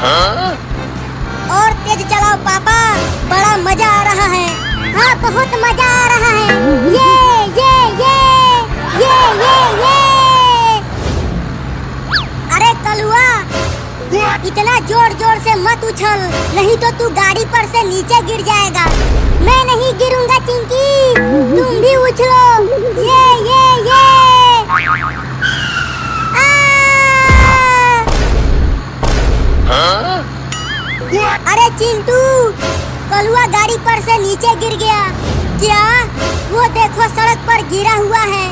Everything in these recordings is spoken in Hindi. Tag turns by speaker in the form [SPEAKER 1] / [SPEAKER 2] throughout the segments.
[SPEAKER 1] और तेज चलाओ पापा, बड़ा मजा आ रहा है। हाँ बहुत मजा आ रहा है। ये अरे कलुआ, इतना जोर जोर से मत उछल, नहीं तो तू गाड़ी पर से नीचे गिर जाएगा। मैं नहीं गिरूंगा चिंकी, तुम भी उछलो। ये अरे चिंटू, कलुआ गाड़ी पर से नीचे गिर गया। क्या? वो देखो सड़क पर गिरा हुआ है।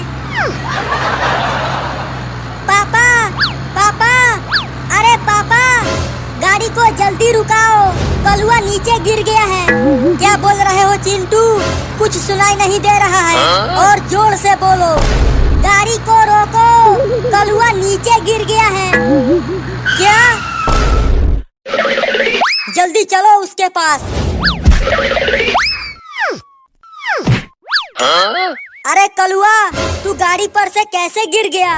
[SPEAKER 1] पापा, पापा, अरे पापा, गाड़ी को जल्दी रुकाओ, कलुआ नीचे गिर गया है। क्या बोल रहे हो चिंटू? कुछ सुनाई नहीं दे रहा है, और जोर से बोलो। गाड़ी को रोको, कलुआ नीचे गिर गया है। क्या? जल्दी चलो उसके पास। अरे कलुआ, तू गाड़ी पर से कैसे गिर गया?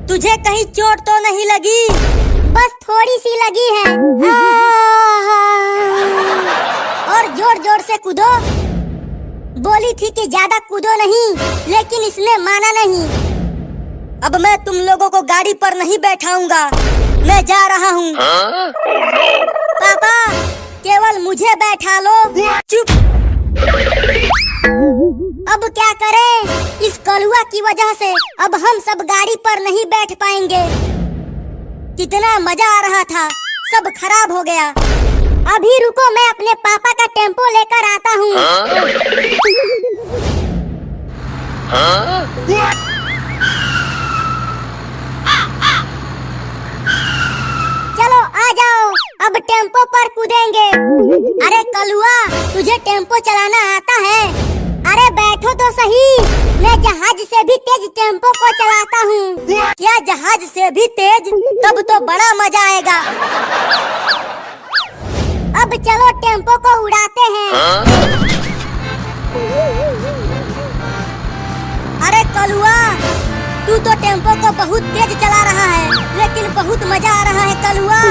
[SPEAKER 1] तुझे कहीं चोट तो नहीं लगी? बस थोड़ी सी लगी है। और जोर जोर से कूदो। बोली थी कि ज्यादा कूदो नहीं, लेकिन इसने माना नहीं। अब मैं तुम लोगों को गाड़ी पर नहीं बैठाऊंगा, मैं जा रहा हूँ। पापा, केवल मुझे बैठा लो। चुप। अब क्या करें? इस कलुआ की वजह से अब हम सब गाड़ी पर नहीं बैठ पाएंगे। कितना मजा आ रहा था, सब खराब हो गया। अभी रुको, मैं अपने पापा का टेम्पो लेकर आता हूँ। चलो आ जाओ, अब टेम्पो पर कूदेंगे। अरे कलुआ, तुझे टेम्पो चलाना आता है? अरे बैठो तो सही, मैं जहाज से भी तेज टेम्पो को चलाता हूँ। क्या जहाज से भी तेज? तब तो बड़ा मजा आएगा। अब चलो टेम्पो को उड़ाते हैं। अरे कलुआ, तू तो टेम्पो को बहुत तेज चला रहा है, लेकिन बहुत मजा आ रहा है कलुआ।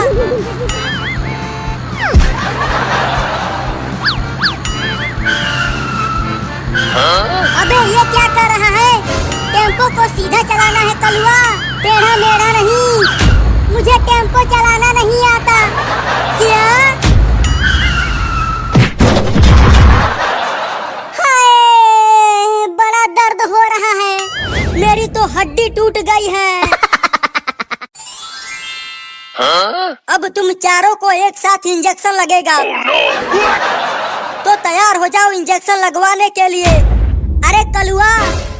[SPEAKER 1] अबे ये क्या कर रहा है? टेम्पो को सीधा चलाना है कलुआ, टेढ़ा मेढ़ा नहीं। मुझे टेम्पो चलाना नहीं आता। क्या? हाय, बड़ा दर्द हो रहा है, मेरी तो हड्डी टूट गई है। अब तुम चारों को एक साथ इंजेक्शन लगेगा। तो तैयार हो जाओ इंजेक्शन लगवाने के लिए। अरे कलुआ,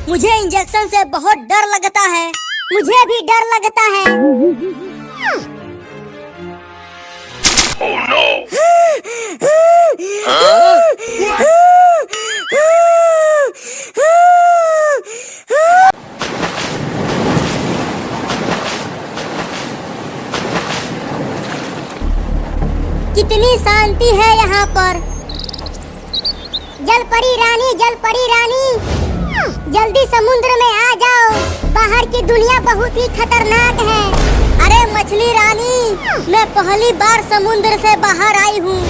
[SPEAKER 1] मुझे इंजेक्शन से बहुत डर लगता है। मुझे भी डर लगता है। Oh, no. कितनी शांति है यहाँ पर। जलपरी रानी, जलपरी रानी, जल्दी समुद्र में आ जाओ, बाहर की दुनिया बहुत ही खतरनाक है। अरे मछली रानी, मैं पहली बार समुद्र से बाहर आई हूँ।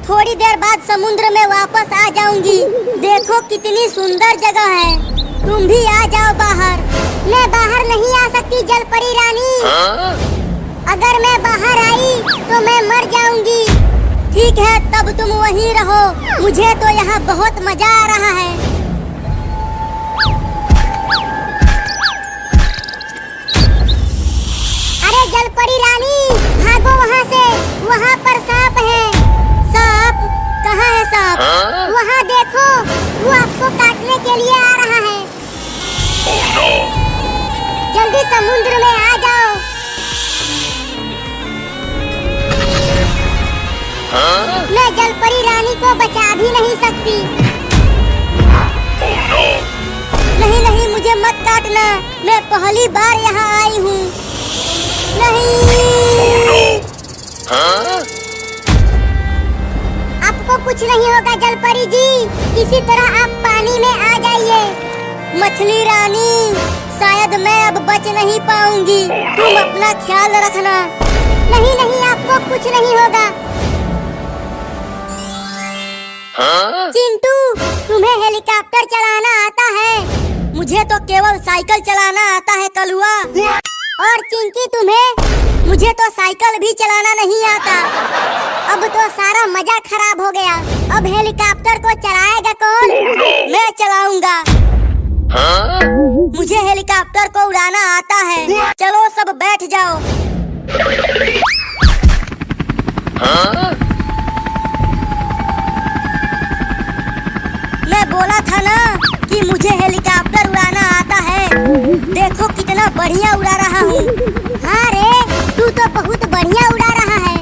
[SPEAKER 1] थोड़ी देर बाद समुद्र में वापस आ जाऊंगी। देखो कितनी सुंदर जगह है, तुम भी आ जाओ बाहर। मैं बाहर नहीं आ सकती जलपरी रानी। अगर मैं बाहर आई तो मैं मर जाऊंगी। ठीक है, तब तुम वहीं रहो, मुझे तो यहाँ बहुत मजा आ रहा है। अरे जलपरी रानी, भागो वहाँ से, वहाँ पर सांप है। सांप? कहाँ है सांप? वहाँ देखो, वो आपको काटने के लिए आ रहा है। जल्दी समुद्र में आ जाओ। मैं जलपरी रानी को बचा भी नहीं सकती। नहीं नहीं, मुझे मत काटना, मैं पहली बार यहाँ आई हूँ। नहीं। आपको कुछ नहीं होगा जलपरी जी, किसी तरह आप पानी में आ जाइए। मछली रानी, शायद मैं अब बच नहीं पाऊंगी, तुम अपना ख्याल रखना। नहीं नहीं, आपको कुछ नहीं होगा। चिंटू, तुम्हें हेलीकॉप्टर चलाना आता है? मुझे तो केवल साइकिल चलाना आता है कलुआ। और चिंकी तुम्हें? मुझे तो साइकिल भी चलाना नहीं आता। अब तो सारा मजा खराब हो गया। अब हेलीकॉप्टर को चलाएगा कौन? मैं चलाऊंगा। मुझे हेलीकॉप्टर को उड़ाना आता है। चलो सब बैठ जाओ। मैं बोला था ना कि मुझे हेलीकॉप्टर उड़ाना आता है। देखो कितना बढ़िया उड़ा रहा हूँ। हाँ रे, तू तो बहुत बढ़िया उड़ा रहा है।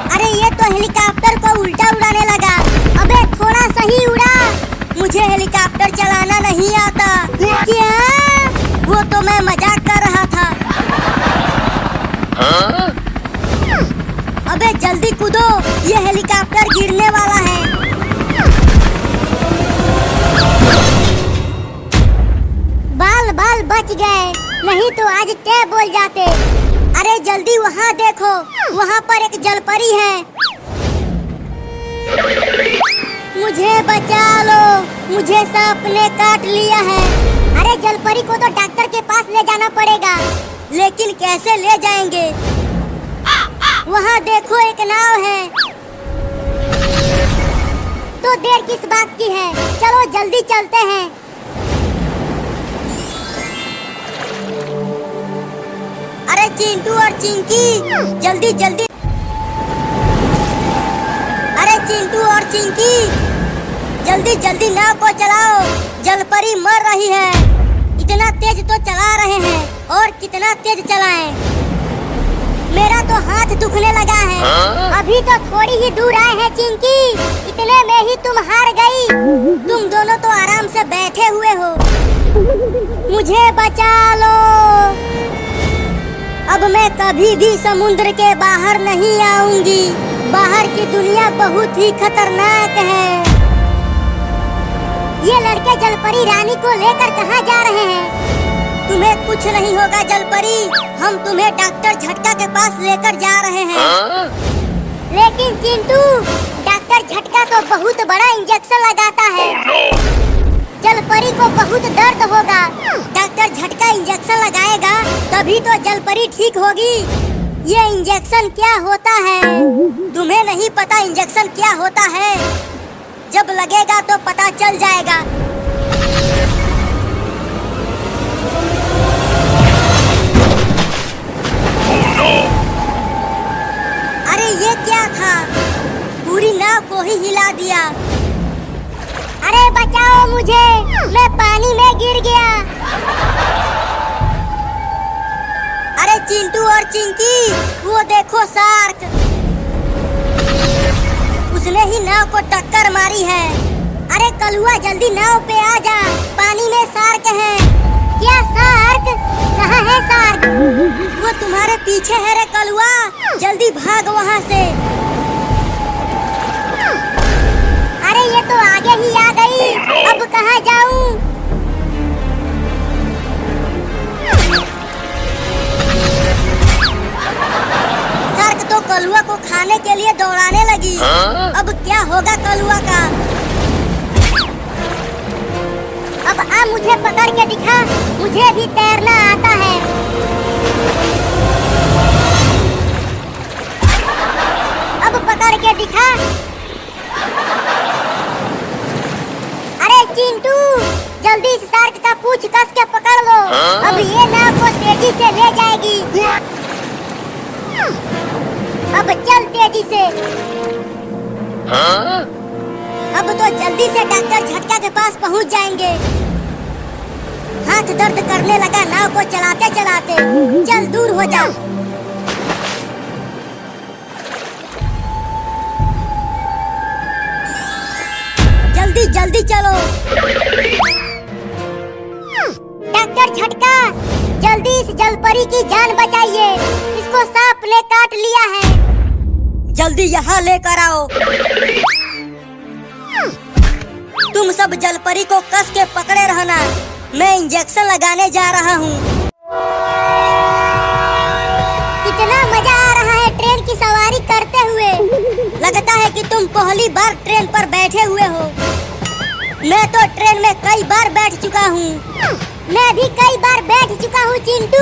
[SPEAKER 1] अरे ये तो हेलीकॉप्टर को उल्टा उड़ाने लगा। अबे थोड़ा सही उड़ा। मुझे हेलीकॉप्टर चलाना नहीं आता। क्या? वो तो मैं मजाक कर रहा था। अबे जल्दी कूदो, ये हेलीकॉप्टर गिरने वाला है। बाल बाल बच गए, नहीं तो आज क्या बोल जाते। अरे जल्दी वहाँ देखो, वहाँ पर एक जलपरी है। मुझे बचा लो, मुझे सांप ने काट लिया है। अरे जलपरी को तो डॉक्टर के पास ले जाना पड़ेगा, लेकिन कैसे ले जाएंगे? वहाँ देखो एक नाव है। तो देर किस बात की है, चलो जल्दी चलते हैं। अरे चिंटू और चिंकी, जल्दी जल्दी। अरे चिंटू और चिंकी, जल्दी जल्दी नाव को चलाओ, जलपरी मर रही है। इतना तेज तो चला रहे हैं, और कितना तेज चलाएं? मेरा तो हाथ दुखने लगा है। अभी तो थोड़ी ही दूर आए हैं चिंकी, इतने में ही तुम हार गई। तुम दोनों तो आराम से बैठे हुए हो। मुझे बचा लो। अब मैं कभी भी समुद्र के बाहर नहीं आऊंगी। बाहर की दुनिया बहुत ही खतरनाक है। ये लड़के जलपरी रानी को लेकर कहाँ जा रहे हैं? तुम्हें कुछ नहीं होगा जलपरी, हम तुम्हें डॉक्टर झटका के पास लेकर जा रहे हैं। लेकिन चिंटू, डॉक्टर झटका तो बहुत बड़ा इंजेक्शन लगाता है। जलपरी को बहुत दर्द होगा। डॉक्टर झटका इंजेक्शन लगाएगा तभी तो जलपरी ठीक होगी। ये इंजेक्शन क्या होता है? तुम्हें नहीं पता इंजेक्शन क्या होता है? जब लगेगा तो पता चल जाएगा। अरे ये क्या था? पूरी नाव को ही हिला दिया। अरे बचाओ मुझे, मैं पानी में गिर गया। अरे चिंटू और चिंकी, वो देखो शार्क। उसने ही नाव को टक्कर मारी है। अरे कलुआ जल्दी नाव पे आ जा, पानी में शार्क है। क्या शार्क? कहाँ है शार्क? वो तुम्हारे पीछे है रे कलुआ, जल्दी भाग वहाँ से। अरे ये तो आगे ही आ गई, अब कहाँ जाऊँ? शार्क तो कलुआ को खाने के लिए दौड़ाने लगी। अब क्या होगा कलुआ का? अब आ मुझे पकड़ के दिखा, मुझे भी तैरना आता है। अब पकड़ के दिखा। अरे चिंटू, जल्दी इस शार्क का पूंछ कस के पकड़ लो। अब ये नाव को तेजी से ले जाएगी। अब चल तेजी से। अब तो जल्दी से डॉक्टर झटका के पास पहुंच जाएंगे। हाथ दर्द करने लगा नाव को चलाते चलाते। चल दूर हो जा। जल्दी जल्दी चलो। डॉक्टर झटका, जल्दी इस जलपरी की जान बचाइए, इसको सांप ने काट लिया है। जल्दी यहाँ लेकर आओ। तुम सब जलपरी को कस के पकड़े रहना, मैं इंजेक्शन लगाने जा रहा हूँ। तुम पहली बार ट्रेन पर बैठे हुए हो। मैं तो ट्रेन में कई बार बैठ चुका हूँ। मैं भी कई बार बैठ चुका हूँ चिंटू,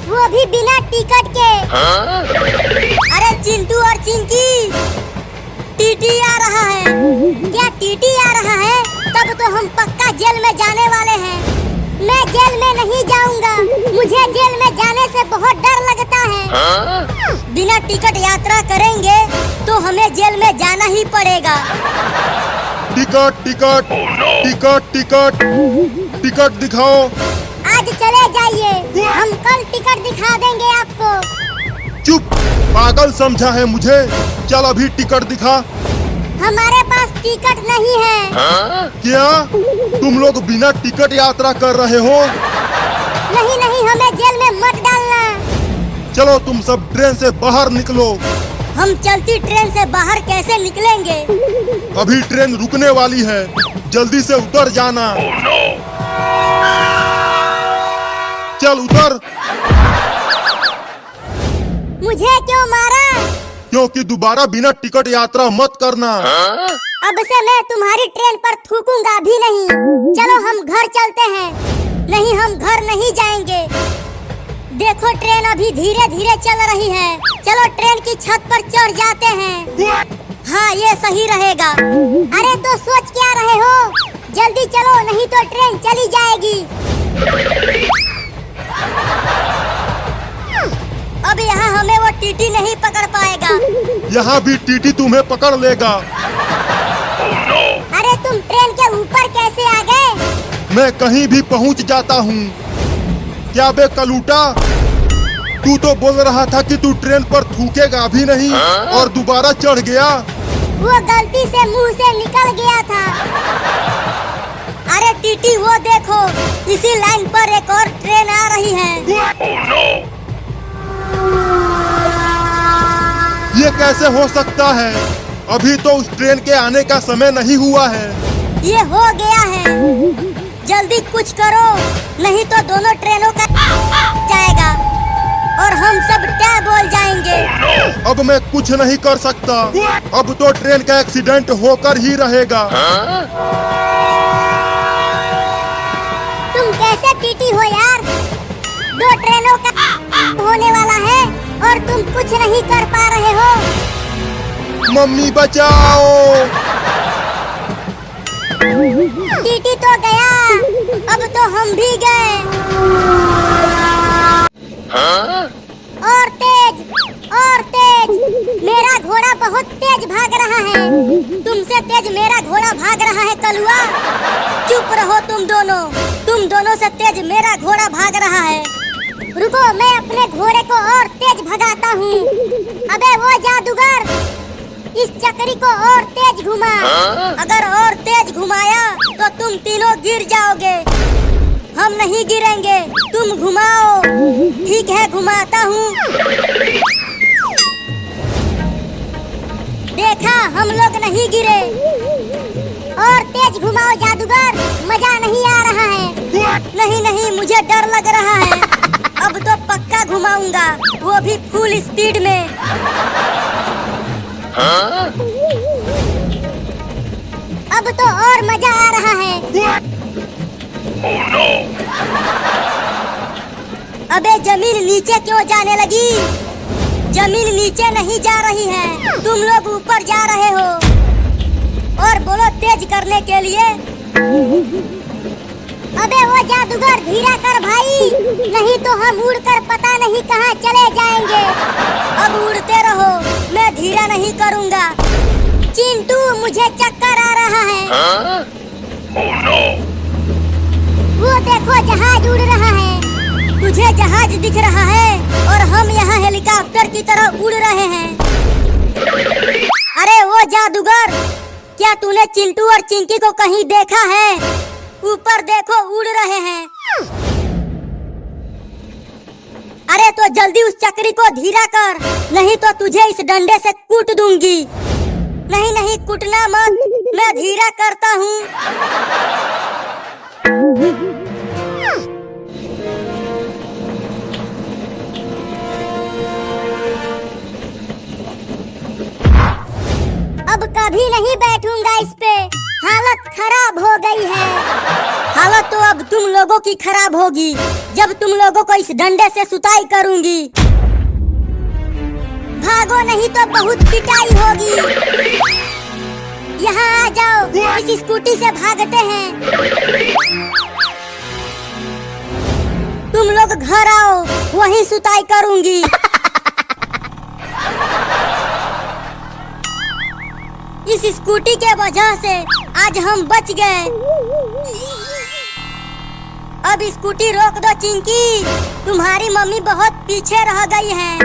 [SPEAKER 1] वो भी बिना टिकट के। अरे चिंटू और चिंकी, टीटी आ रहा है। क्या टीटी आ रहा है? तब तो हम पक्का जेल में जाने वाले हैं। मैं जेल में नहीं जाऊंगा, मुझे जेल में जाने से बहुत डर लगता है। बिना टिकट यात्रा करेंगे तो हमें जेल में जाना ही पड़ेगा।
[SPEAKER 2] Ticket ticket ticket ticket ticket दिखाओ।
[SPEAKER 1] आज चले जाइए, हम कल टिकट दिखा देंगे आपको।
[SPEAKER 2] चुप, पागल समझा है मुझे? चल अभी टिकट दिखा।
[SPEAKER 1] हमारे पास टिकट नहीं है।
[SPEAKER 2] क्या तुम लोग बिना टिकट यात्रा कर रहे हो?
[SPEAKER 1] नहीं नहीं, हमें जेल में मत डालना।
[SPEAKER 2] चलो तुम सब ट्रेन से बाहर निकलो।
[SPEAKER 1] हम चलती ट्रेन से बाहर कैसे निकलेंगे?
[SPEAKER 2] अभी ट्रेन रुकने वाली है, जल्दी से उतर जाना। चल उतर।
[SPEAKER 1] मुझे क्यों मारा?
[SPEAKER 2] क्योंकि दोबारा बिना टिकट यात्रा मत करना।
[SPEAKER 1] अब से मैं तुम्हारी ट्रेन पर थूकूंगा भी नहीं। चलो हम घर चलते हैं। नहीं, हम घर नहीं जाएंगे। देखो ट्रेन अभी धीरे धीरे चल रही है। चलो ट्रेन की छत पर चढ़ जाते हैं। हाँ, ये सही रहेगा। अरे तो सोच क्या रहे हो? जल्दी चलो, नहीं तो ट्रेन चली जाएगी। अब यहाँ हमें वो टीटी नहीं पकड़ पाएगा।
[SPEAKER 2] यहाँ भी टीटी तुम्हें पकड़ लेगा।
[SPEAKER 1] अरे तुम ट्रेन के ऊपर कैसे आ गए?
[SPEAKER 2] मैं कहीं भी पहुँच जाता हूँ। क्या बे कलूटा, तू तो बोल रहा था कि तू ट्रेन पर थूकेगा भी नहीं और दोबारा चढ़ गया।
[SPEAKER 1] वो गलती से मुंह से निकल गया था। अरे टीटी, वो देखो, इसी लाइन पर एक और ट्रेन आ रही है।
[SPEAKER 2] ये कैसे हो सकता है? अभी तो उस ट्रेन के आने का समय नहीं हुआ है।
[SPEAKER 1] ये हो गया है। जल्दी कुछ करो, नहीं तो दोनों ट्रेनों का जाएगा और हम सब टै बोल जाएंगे।
[SPEAKER 2] अब मैं कुछ नहीं कर सकता। अब तो ट्रेन का एक्सीडेंट होकर ही रहेगा।
[SPEAKER 1] तुम कैसे टीटी हो यार? दो ट्रेनों का होने वाला है और तुम कुछ नहीं कर पा रहे हो।
[SPEAKER 2] मम्मी बचाओ।
[SPEAKER 1] टीटी तो गया, अब तो हम भी गए। और तेज, और तेज। मेरा घोड़ा बहुत तेज भाग रहा है। तुमसे तेज मेरा घोड़ा भाग रहा है कलुआ। चुप रहो तुम दोनों से तेज मेरा घोड़ा भाग रहा है। रुको, मैं अपने घोड़े को और तेज भगाता हूँ। अबे वो जादूगर, इस चक्री को और तेज घुमा। अगर और तेज घुमाया तो तुम तीनों गिर जाओगे। हम नहीं गिरेंगे, तुम घुमाओ। ठीक है, घुमाता हूँ। देखा, हम लोग नहीं गिरे। और तेज घुमाओ जादूगर, मजा नहीं आ रहा है। नहीं नहीं, मुझे डर लग रहा है। अब तो पक्का घुमाऊंगा, वो भी फुल स्पीड में। अब तो और मजा आ रहा है। अबे जमीन नीचे क्यों जाने लगी? जमीन नीचे नहीं जा रही है, तुम लोग ऊपर जा रहे हो। और बोलो तेज करने के लिए। अबे वो जादूगर, धीरा कर भाई, नहीं तो हम उड़कर पता नहीं कहाँ चले जाएंगे। अब उड़ते रहो, मैं धीरा नहीं करूँगा। चिंटू, मुझे चक्कर आ रहा है। वो देखो, जहाज उड़ रहा है। तुझे जहाज दिख रहा है और हम यहाँ हेलीकॉप्टर की तरह उड़ रहे हैं। अरे वो जादूगर, क्या तूने चिंटू और चिंकी को कहीं देखा है? ऊपर देखो, उड़ रहे हैं। अरे तो जल्दी उस चक्री को धीरा कर, नहीं तो तुझे इस डंडे से कूट दूंगी। नहीं नहीं, कूटना मत, मैं धीरा करता हूँ। अब कभी नहीं बैठूंगा इस पे, हालत खराब हो गई है। हालत तो अब तुम लोगों की खराब होगी जब तुम लोगों को इस डंडे से सुताई करूंगी। भागो नहीं तो बहुत पिटाई होगी। यहाँ आ जाओ, इस स्कूटी से भागते हैं। तुम लोग घर आओ, वहीं सुताई करूंगी। इस स्कूटी के वजह से आज हम बच गए। अब स्कूटी रोक दो चिंकी, तुम्हारी मम्मी बहुत पीछे रह गई है।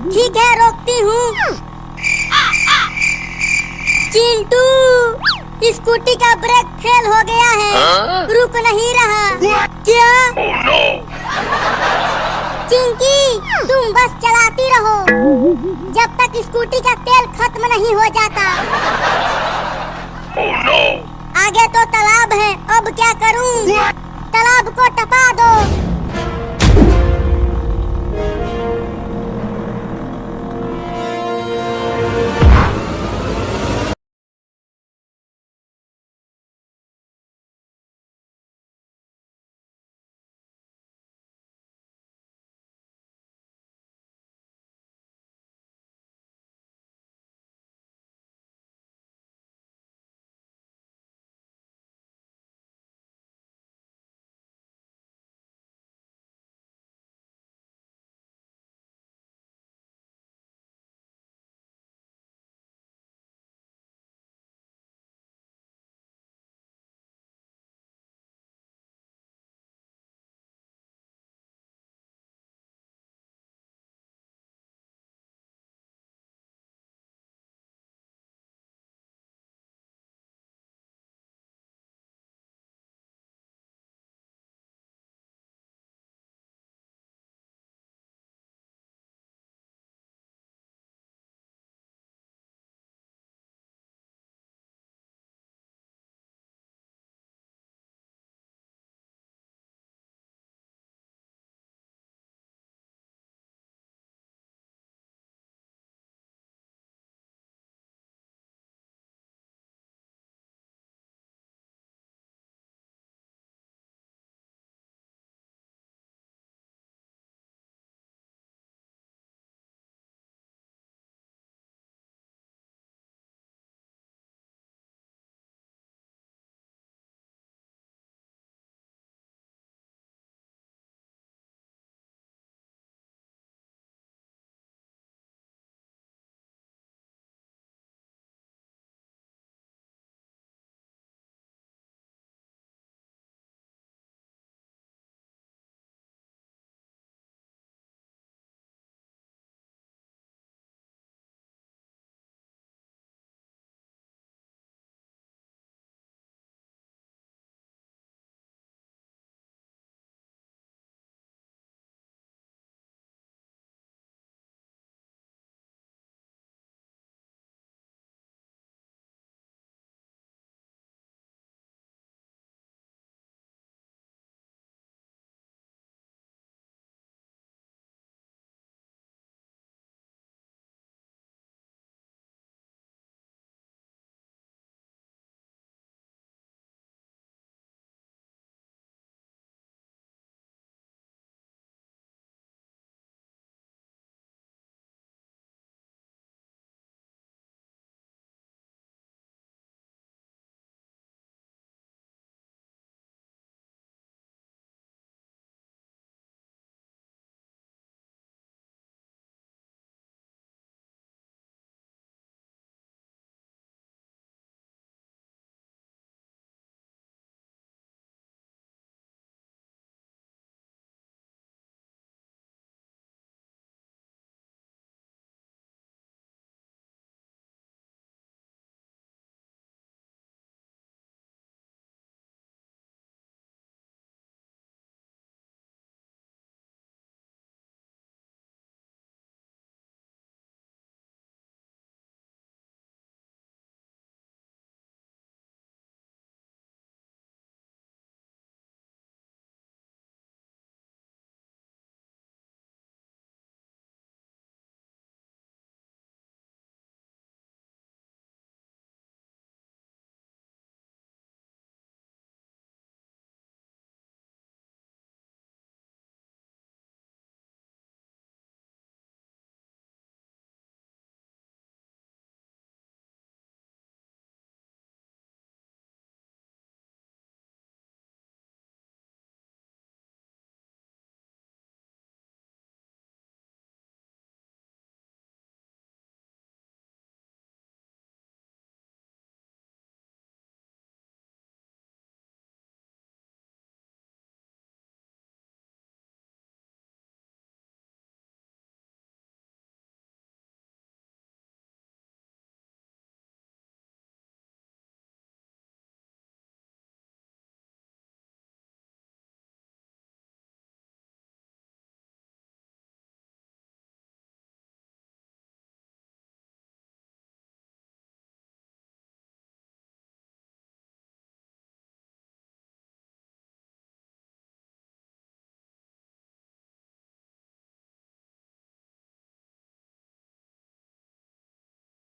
[SPEAKER 1] ठीक है, रोकती हूँ। चिंटू, स्कूटी का ब्रेक फेल हो गया है, रुक नहीं रहा। क्या? चिंकी, तुम बस चलाती रहो जब तक स्कूटी का तेल खत्म नहीं हो जाता। आगे तो तालाब है, अब क्या करूं? तालाब को टपा दो।